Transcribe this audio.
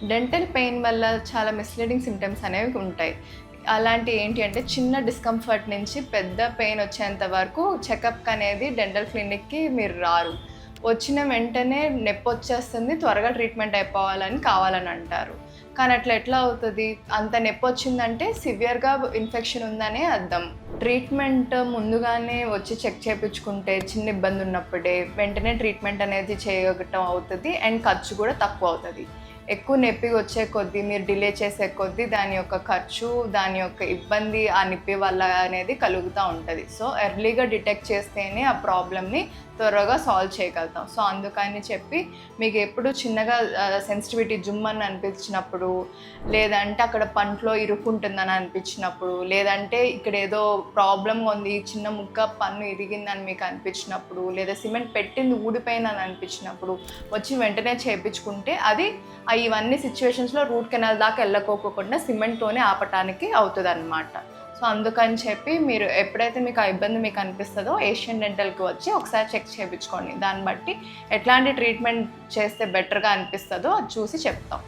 Dental pain వల్ల చాలా misleading symptoms అనేవి ఉంటాయి. అలాంటి ఏంటి అంటే చిన్న డిస్కంఫర్ట్ నుంచి పెద్ద పెయిన్ వచ్చేంత వరకు చెకప్‌కి అనేది డెంటల్ క్లినిక్‌కి మీరు రారు. వచ్చిన వెంటనే నొప్పొచ్చేస్తుంది, త్వరగా ట్రీట్మెంట్ అయిపోవాలని కావాలని అంటారు. కానీ అట్లా ఎట్లా అవుతది? అంత నొప్పొచ్చిందంటే సివియర్‌గా ఇన్ఫెక్షన్ ఉందనే అర్థం. ట్రీట్మెంట్ ముందుగానే వచ్చి చెక్ చేపించుకుంటే చిన్న ఇబ్బంది ఉన్నప్పుడే వెంటనే ట్రీట్మెంట్ అనేది చేయటం అవుతది. అండ్ ఖర్చు కూడా తక్కువ అవుతది. ఎక్కువ నొప్పి వచ్చే కొద్దీ మీరు డిలే చేసే కొద్దీ దాని యొక్క ఖర్చు, దాని యొక్క ఇబ్బంది ఆ నొప్పి వల్ల అనేది కలుగుతూ ఉంటది. సో, ఎర్లీగా డిటెక్ట్ చేస్తేనే ఆ ప్రాబ్లమ్‌ని త్వరగా సాల్వ్ చేయగలుగుతాం. సో, అందుకని చెప్పి మీకు ఎప్పుడు చిన్నగా సెన్సిటివిటీ జుమ్మని అనిపించినప్పుడు, లేదంటే అక్కడ పంట్లో ఇరుక్కుంటుందని అనిపించినప్పుడు, లేదంటే ఇక్కడ ఏదో ప్రాబ్లమ్‌గా ఉంది, చిన్న ముక్క పన్ను ఇరిగిందని మీకు అనిపించినప్పుడు, లేదా సిమెంట్ పెట్టింది ఊడిపోయిందని అనిపించినప్పుడు వచ్చి వెంటనే చేపించుకుంటే అది ఇవన్నీ సిచ్యువేషన్స్‌లో రూట్ కెనాల్ దాకా వెళ్ళకోకుండా సిమెంట్‌తోనే ఆపటానికి అవుతదనమాట. సో, అందుకని చెప్పి మీరు ఎప్పుడైతే మీకు ఆ ఇబ్బంది మీకు అనిపిస్తదో ఏషియన్ డెంటల్‌కి వచ్చి ఒకసారి చెక్ చేపించుకోండి. దాన్ని బట్టి ఎట్లాంటి ట్రీట్మెంట్ చేస్తే బెటర్‌గా అనిపిస్తదో అది చూసి చెప్తాం.